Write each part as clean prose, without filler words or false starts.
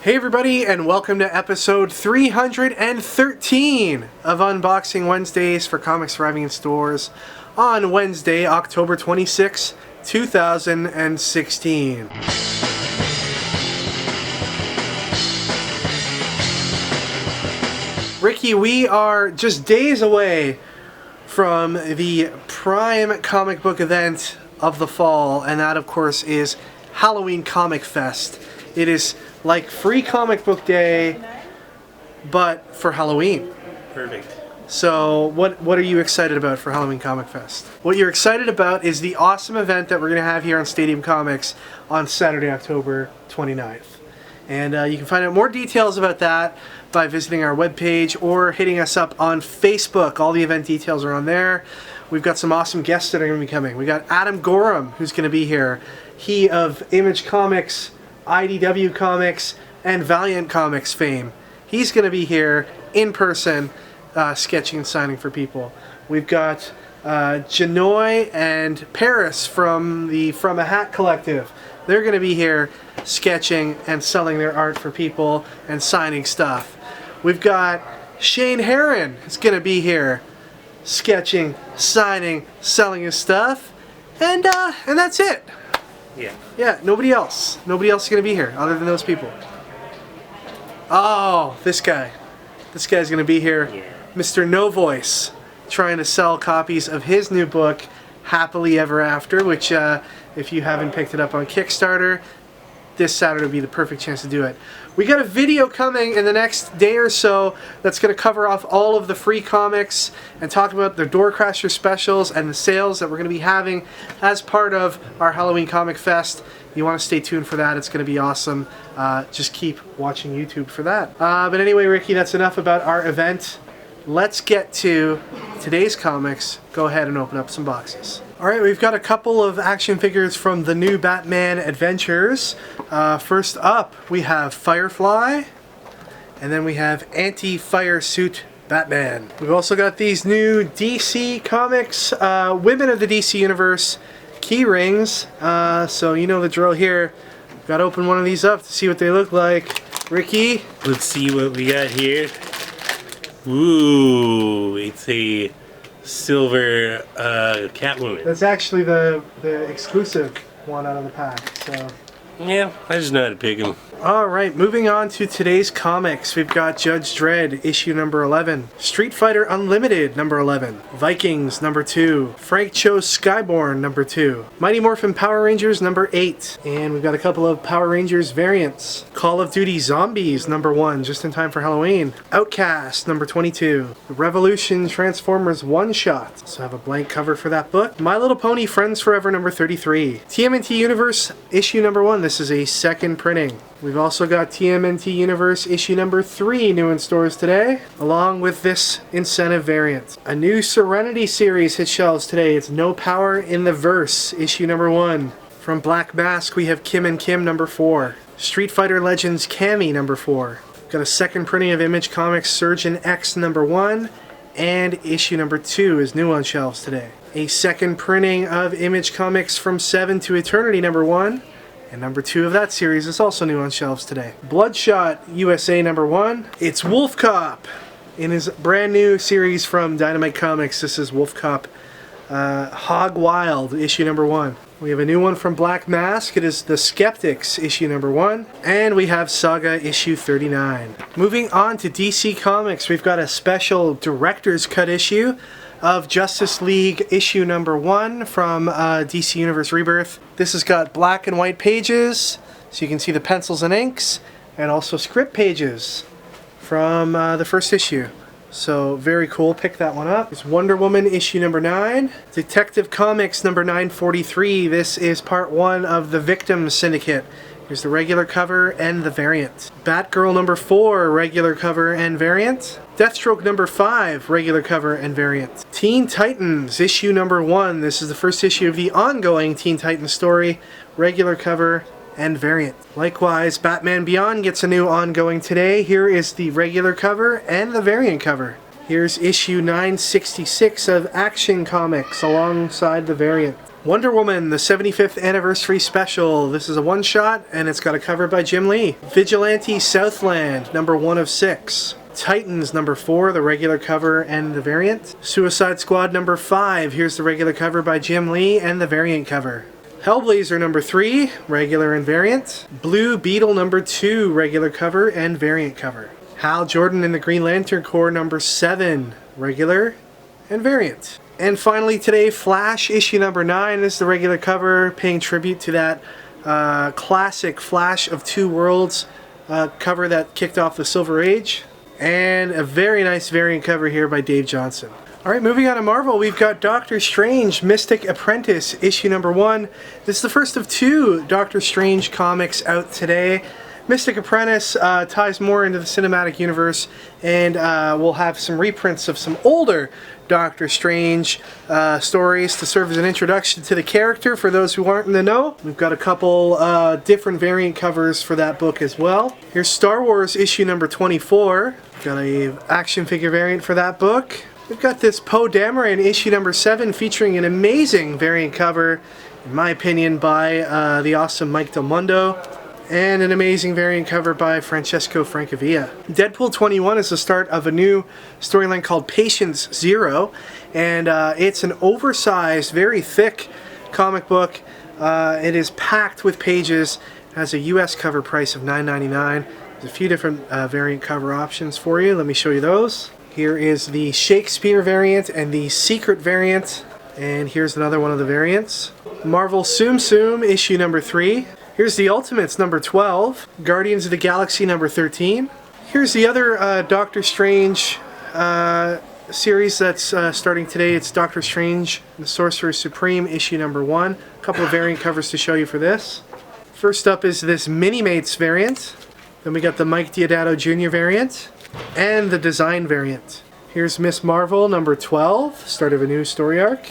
Hey everybody, and welcome to episode 313 of Unboxing Wednesdays for comics arriving in stores on Wednesday, October 26, 2016. Ricky, we are just days away from the prime comic book event of the fall, and that of course is Halloween Comic Fest. It is like Free Comic Book Day, but for Halloween. Perfect. So what are you excited about for Halloween Comic Fest? What you're excited about is the awesome event that we're going to have here on Stadium Comics on Saturday, October 29th. And you can find out more details about that by visiting our webpage or hitting us up on Facebook. All the event details are on there. We've got some awesome guests that are going to be coming. We got Adam Gorham, who's going to be here. He of Image Comics, IDW Comics, and Valiant Comics fame. He's going to be here in person, sketching and signing for people. We've got Janoy and Paris from the From a Hat Collective. They're going to be here sketching and selling their art for people and signing stuff. We've got Shane Herron is going to be here sketching, signing, selling his stuff, and that's it. Yeah, nobody else. Nobody else is going to be here other than those people. Oh, this guy. This guy's going to be here. Yeah. Mr. No Voice, trying to sell copies of his new book, Happily Ever After, which if you haven't picked it up on Kickstarter, this Saturday would be the perfect chance to do it. We got a video coming in the next day or so that's going to cover off all of the free comics and talk about the Doorcrasher specials and the sales that we're going to be having as part of our Halloween Comic Fest. You want to stay tuned for that. It's going to be awesome. Just keep watching YouTube for that. But anyway, Ricky, that's enough about our event. Let's get to today's comics. Go ahead and open up some boxes. Alright, we've got a couple of action figures from the new Batman Adventures. First up, we have Firefly, and then we have Anti-FIRESUIT Batman. We've also got these new DC Comics, Women of the DC Universe, Keyrings. So you know the drill here. Got to open one of these up to see what they look like. Ricky? Let's see what we got here. Ooh, it's a silver Catwoman. That's actually the exclusive one out of the pack. So Yeah, I just know how to pick them. Alright, moving on to today's comics. We've got Judge Dredd, issue number 11. Street Fighter Unlimited, number 11. Vikings, number 2. Frank Cho's Skyborn, number 2. Mighty Morphin Power Rangers, number 8. And we've got a couple of Power Rangers variants. Call of Duty Zombies, number 1, just in time for Halloween. Outcast, number 22. Revolution Transformers One Shot. So I have a blank cover for that book. My Little Pony Friends Forever, number 33. TMNT Universe, issue number 1. This is a second printing. We've also got TMNT Universe issue number 3 new in stores today, along with this incentive variant. A new Serenity series hit shelves today. It's No Power in the Verse, issue number 1. From Black Mask, we have Kim and Kim number 4. Street Fighter Legends Cammy number 4. Got a second printing of Image Comics Surgeon X number 1, and issue number 2 is new on shelves today. A second printing of Image Comics From 7 to Eternity number 1. And number 2 of that series is also new on shelves today. Bloodshot USA number 1. It's Wolf Cop in his brand new series from Dynamite Comics. This is Wolf Cop Hog Wild issue number 1. We have a new one from Black Mask. It is The Skeptics issue number 1. And we have Saga issue 39. Moving on to DC Comics, we've got a special director's cut issue of Justice League issue number 1 from DC Universe Rebirth. This has got black and white pages, so you can see the pencils and inks, and also script pages from the first issue. So very cool, pick that one up. It's Wonder Woman issue number 9. Detective Comics number 943. This is part 1 of the Victim Syndicate. Here's the regular cover and the variant. Batgirl number 4, regular cover and variant. Deathstroke number 5, regular cover and variant. Teen Titans, issue number 1. This is the first issue of the ongoing Teen Titans story, regular cover and variant. Likewise, Batman Beyond gets a new ongoing today. Here is the regular cover and the variant cover. Here's issue 966 of Action Comics alongside the variant. Wonder Woman, the 75th Anniversary Special. This is a one-shot, and it's got a cover by Jim Lee. Vigilante Southland, number 1 of 6. Titans, number 4, the regular cover and the variant. Suicide Squad, number 5. Here's the regular cover by Jim Lee and the variant cover. Hellblazer, number 3, regular and variant. Blue Beetle, number 2, regular cover and variant cover. Hal Jordan and the Green Lantern Corps, number 7, regular and variant. And finally today, Flash, issue number 9. This is the regular cover, paying tribute to that classic Flash of Two Worlds cover that kicked off the Silver Age. And a very nice variant cover here by Dave Johnson. Alright, moving on to Marvel, we've got Doctor Strange, Mystic Apprentice, issue number 1. This is the first of 2 Doctor Strange comics out today. Mystic Apprentice ties more into the cinematic universe, and we'll have some reprints of some older Doctor Strange stories to serve as an introduction to the character for those who aren't in the know. We've got a couple different variant covers for that book as well. Here's Star Wars issue number 24. We've got a action figure variant for that book. We've got this Poe Dameron issue number 7 featuring an amazing variant cover, in my opinion, by the awesome Mike Del Mundo. And an amazing variant cover by Francesco Francavilla. Deadpool 21 is the start of a new storyline called Patience Zero, and it's an oversized, very thick comic book. It is packed with pages, has a US cover price of $9.99. There's a few different variant cover options for you. Let me show you those. Here is the Shakespeare variant and the Secret variant, and here's another one of the variants. Marvel Tsum Tsum issue number 3. Here's the Ultimates, number 12. Guardians of the Galaxy, number 13. Here's the other Doctor Strange series that's starting today. It's Doctor Strange, the Sorcerer Supreme, issue number 1. A couple of variant covers to show you for this. First up is this Mini-Mates variant. Then we got the Mike Deodato Jr. variant. And the Design variant. Here's Miss Marvel, number 12. Start of a new story arc.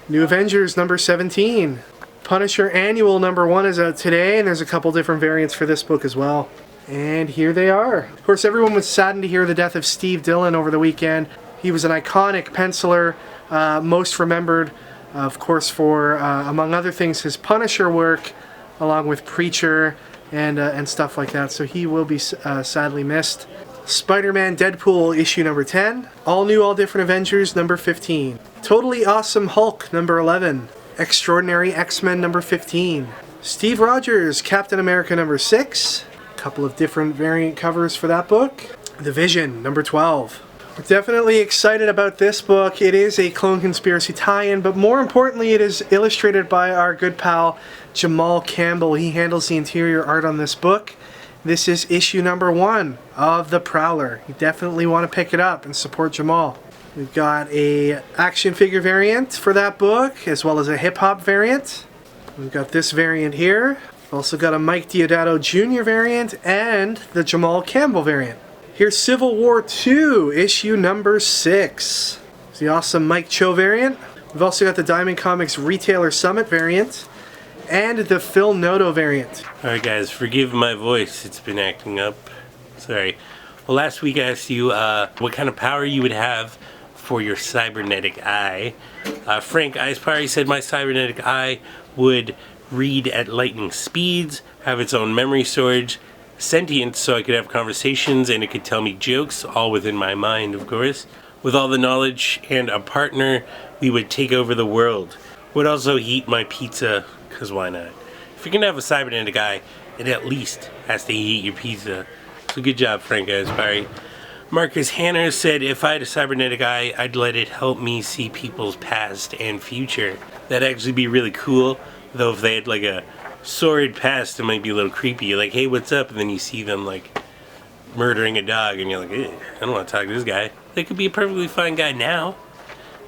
New Avengers, number 17. Punisher Annual number 1 is out today, and there's a couple different variants for this book as well. And here they are. Of course, everyone was saddened to hear the death of Steve Dillon over the weekend. He was an iconic penciler, most remembered, of course, for, among other things, his Punisher work, along with Preacher and stuff like that. So he will be sadly missed. Spider-Man Deadpool issue number 10. All New, All Different Avengers number 15. Totally Awesome Hulk number 11. Extraordinary X-Men number 15. Steve Rogers, Captain America number 6. A couple of different variant covers for that book. The Vision number 12. We're definitely excited about this book. It is a Clone Conspiracy tie-in, but more importantly it is illustrated by our good pal Jamal Campbell. He handles the interior art on this book. This is issue number 1 of the Prowler. You definitely want to pick it up and support Jamal. We've got a action figure variant for that book, as well as a hip-hop variant. We've got this variant here. We've also got a Mike Deodato Jr. variant and the Jamal Campbell variant. Here's Civil War 2, issue number 6. It's the awesome Mike Cho variant. We've also got the Diamond Comics Retailer Summit variant and the Phil Noto variant. Alright guys, forgive my voice, it's been acting up. Sorry. Well, last week I asked you what kind of power you would have for your cybernetic eye. Frank Eispire said my cybernetic eye would read at lightning speeds, have its own memory storage, sentient so I could have conversations and it could tell me jokes, all within my mind of course. With all the knowledge and a partner, we would take over the world. Would also heat my pizza, because why not? If you're gonna have a cybernetic eye, it at least has to heat your pizza. So good job, Frank Eispire. Marcus Hanner said, if I had a cybernetic eye, I'd let it help me see people's past and future. That'd actually be really cool, though if they had like a sordid past, it might be a little creepy. You're like, hey, what's up? And then you see them like murdering a dog, and you're like, I don't want to talk to this guy. They could be a perfectly fine guy now.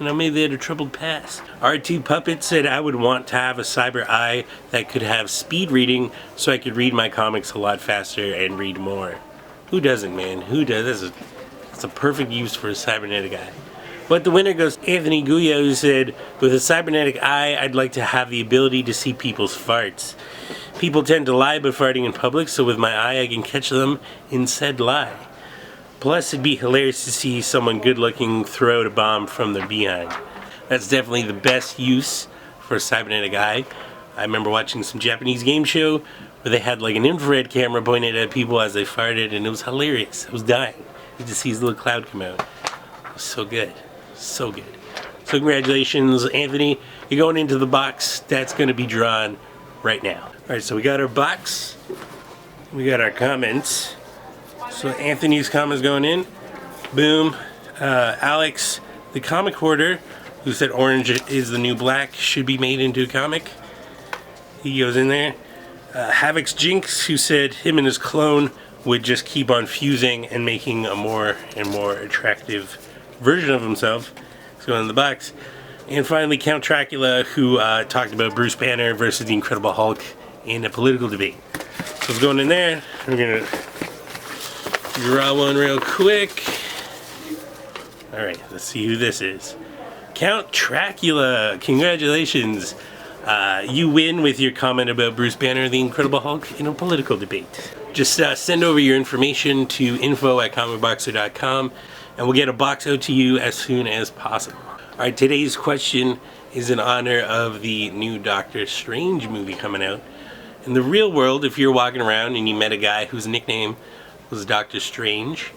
You know, maybe they had a troubled past. R2 Puppet said I would want to have a cyber eye that could have speed reading so I could read my comics a lot faster and read more. Who doesn't, man? Who does? That's a perfect use for a cybernetic eye. But the winner goes Anthony Guya, who said, with a cybernetic eye, I'd like to have the ability to see people's farts. People tend to lie by farting in public, so with my eye I can catch them in said lie. Plus, it'd be hilarious to see someone good-looking throw out a bomb from their behind. That's definitely the best use for a cybernetic eye. I remember watching some Japanese game show where they had like an infrared camera pointed at people as they farted, and it was hilarious. I was dying. You just see his little cloud come out. It was so good. So good. So congratulations, Anthony. You're going into the box that's going to be drawn right now. Alright, so we got our box. We got our comments. So Anthony's comments going in. Boom. Alex, the comic hoarder, who said orange is the new black, should be made into a comic. He goes in there. Havoc's Jinx, who said him and his clone would just keep on fusing and making a more and more attractive version of himself. He's going in the box. And finally, Count Dracula, who talked about Bruce Banner versus the Incredible Hulk in a political debate. So it's going in there. We're going to draw one real quick. Alright, let's see who this is. Count Dracula, congratulations. You win with your comment about Bruce Banner, the Incredible Hulk, in a political debate. Just send over your information to info@comicboxer.com and we'll get a box out to you as soon as possible. Alright, today's question is in honor of the new Doctor Strange movie coming out. In the real world, if you're walking around and you met a guy whose nickname was Doctor Strange,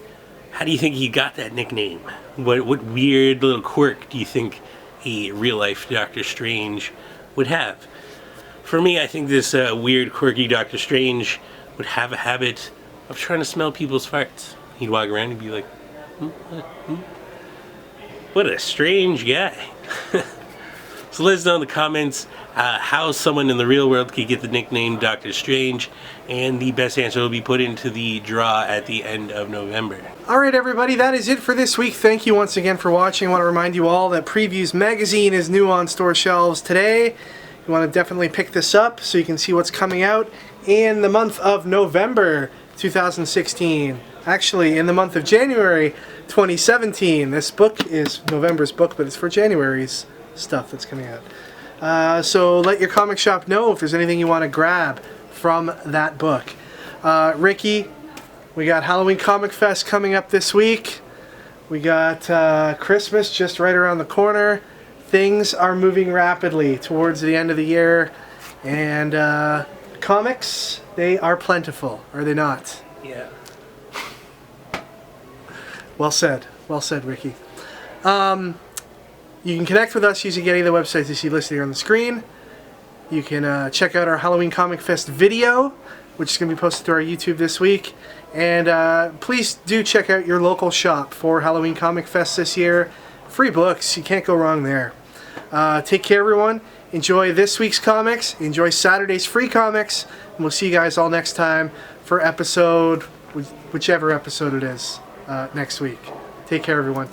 how do you think he got that nickname? What weird little quirk do you think a real-life Doctor Strange would have? For me, I think this weird, quirky Doctor Strange would have a habit of trying to smell people's farts. He'd walk around and be like, what a strange guy. So let us know in the comments how someone in the real world could get the nickname Doctor Strange, and the best answer will be put into the draw at the end of November. Alright everybody, that is it for this week. Thank you once again for watching. I want to remind you all that Previews magazine is new on store shelves today. You want to definitely pick this up so you can see what's coming out in the month of November 2016. Actually, in the month of January 2017. This book is November's book, but it's for January's stuff that's coming out. So let your comic shop know if there's anything you want to grab from that book. Ricky, we got Halloween Comic Fest coming up this week. We got Christmas just right around the corner. Things are moving rapidly towards the end of the year, and comics, they are plentiful, are they not? Yeah. Well said, Ricky. You can connect with us using any of the websites you see listed here on the screen. You can check out our Halloween Comic Fest video, which is going to be posted to our YouTube this week. And please do check out your local shop for Halloween Comic Fest this year. Free books, you can't go wrong there. Take care, everyone. Enjoy this week's comics. Enjoy Saturday's free comics. And we'll see you guys all next time for episode, whichever episode it is, next week. Take care, everyone.